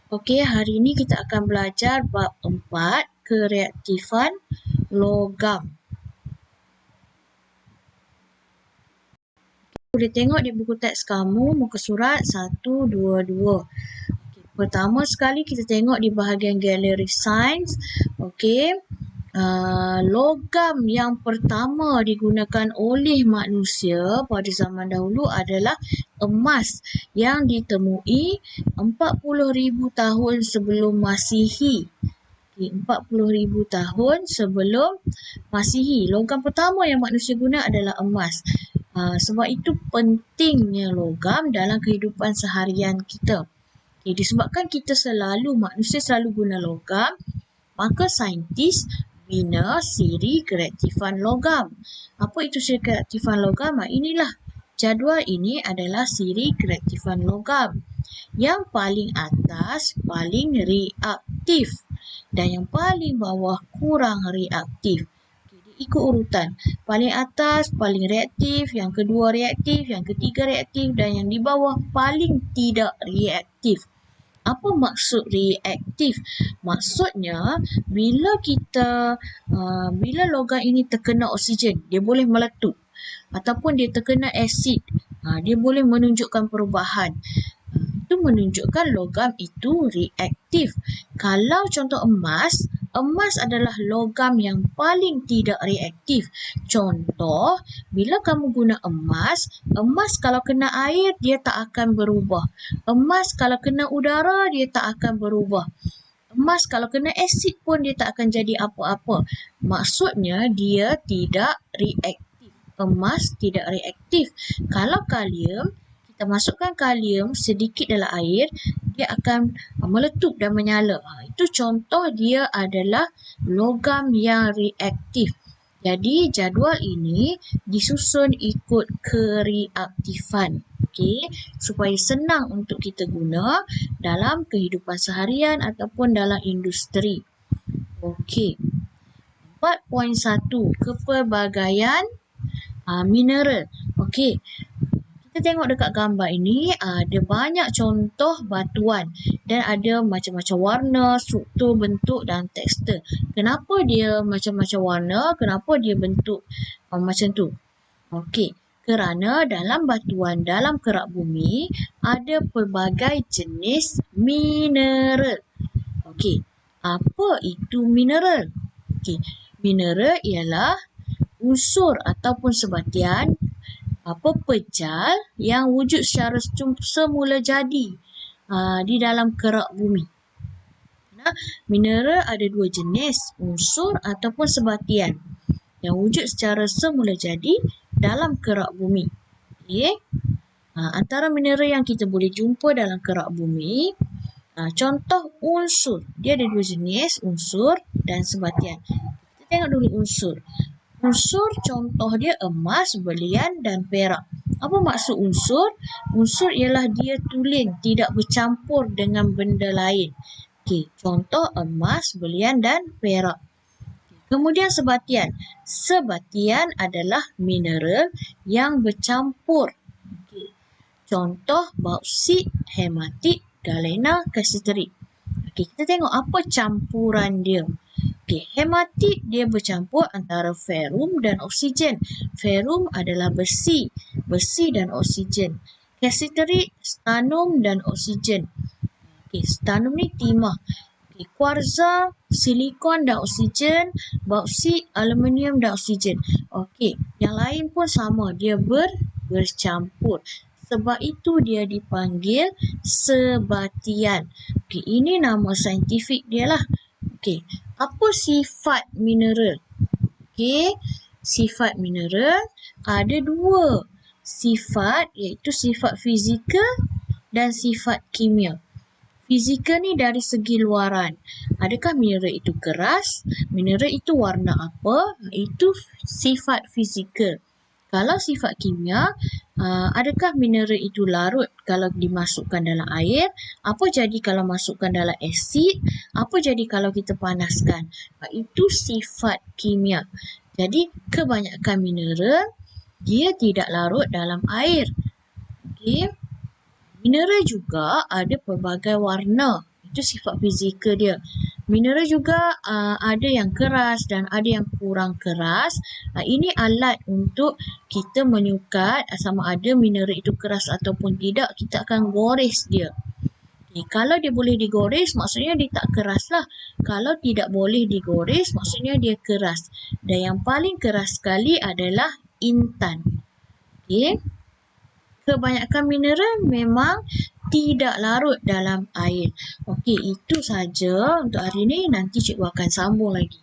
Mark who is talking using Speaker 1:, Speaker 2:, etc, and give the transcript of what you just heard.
Speaker 1: Okey, hari ini kita akan belajar bab 4, kereaktifan logam. Boleh tengok di buku teks kamu, muka surat 122. Okey, pertama sekali kita tengok di bahagian galeri sains. Okey, logam yang pertama digunakan oleh manusia pada zaman dahulu adalah emas yang ditemui 40,000 tahun sebelum Masihi. 40,000 tahun sebelum Masihi. Logam pertama yang manusia guna adalah emas. Sebab itu pentingnya logam dalam kehidupan seharian kita. Disebabkan manusia selalu guna logam, maka saintis bina siri kereaktifan logam. Apa itu siri kereaktifan logam? Inilah jadual ini adalah siri kereaktifan logam. Yang paling atas paling reaktif dan yang paling bawah kurang reaktif. Ikut urutan. Paling atas paling reaktif, yang kedua reaktif, yang ketiga reaktif dan yang di bawah paling tidak reaktif. Apa maksud reaktif? Maksudnya bila logam ini terkena oksigen, dia boleh meletup. Ataupun dia terkena asid, dia boleh menunjukkan perubahan. Itu menunjukkan logam itu reaktif. Kalau contoh emas adalah logam yang paling tidak reaktif. Contoh, bila kamu guna emas kalau kena air dia tak akan berubah. Emas kalau kena udara dia tak akan berubah. Emas kalau kena asid pun dia tak akan jadi apa-apa. Maksudnya dia tidak reaktif. Emas tidak reaktif. Kalau kalium, kita masukkan kalium sedikit dalam air, dia akan meletup dan menyala. Itu contoh dia adalah logam yang reaktif. Jadi jadual ini disusun ikut kereaktifan. Okey, supaya senang untuk kita guna dalam kehidupan seharian ataupun dalam industri. Okey. 4.1 kepelbagaian mineral. Okey. Kita tengok dekat gambar ini ada banyak contoh batuan dan ada macam-macam warna, struktur, bentuk dan tekstur. Kenapa dia macam-macam warna? Kenapa dia bentuk macam tu? Okey, kerana dalam batuan dalam kerak bumi ada pelbagai jenis mineral. Okey, apa itu mineral? Okey, mineral ialah unsur ataupun sebatian pejal yang wujud secara semula jadi di dalam kerak bumi. Mineral ada dua jenis, unsur ataupun sebatian yang wujud secara semula jadi dalam kerak bumi. Okay. Antara mineral yang kita boleh jumpa dalam kerak bumi, contoh unsur, dia ada dua jenis, unsur dan sebatian. Kita tengok dulu unsur. Unsur contoh dia emas, belian dan perak. Apa maksud unsur? Unsur ialah dia tulen, tidak bercampur dengan benda lain. Okey, contoh emas, belian dan perak. Kemudian sebatian. Sebatian adalah mineral yang bercampur. Okey. Contoh bauksit, hematit, galena, kalsiterit. Okey, kita tengok apa campuran dia. Okey, hematit dia bercampur antara ferum dan oksigen. Ferum adalah besi dan oksigen. Kalsiterit, stannum dan oksigen. Okey, stannum ni timah. Okey, kuarza, silikon dan oksigen, bauksit, aluminium dan oksigen. Okey, yang lain pun sama, dia bercampur. Sebab itu dia dipanggil sebatian. Okey, ini nama saintifik dia lah. Okey, apa sifat mineral? Okey, sifat mineral ada dua sifat, iaitu sifat fizikal dan sifat kimia. Fizikal ni dari segi luaran. Adakah mineral itu keras? Mineral itu warna apa? Itu sifat fizikal. Kalau sifat kimia, adakah mineral itu larut kalau dimasukkan dalam air? Apa jadi kalau masukkan dalam asid? Apa jadi kalau kita panaskan? Itu sifat kimia. Jadi, kebanyakan mineral, dia tidak larut dalam air. Okay. Mineral juga ada pelbagai warna. Itu sifat fizikal dia. Mineral juga ada yang keras dan ada yang kurang keras. Ini alat untuk kita menyukat sama ada mineral itu keras ataupun tidak. Kita akan gores dia. Kalau dia boleh digores, maksudnya dia tak keras lah. Kalau tidak boleh digores, maksudnya dia keras. Dan yang paling keras sekali adalah intan. Okay. Kebanyakan mineral memang tidak larut dalam air. Okey, itu saja untuk hari ini. Nanti cikgu akan sambung lagi.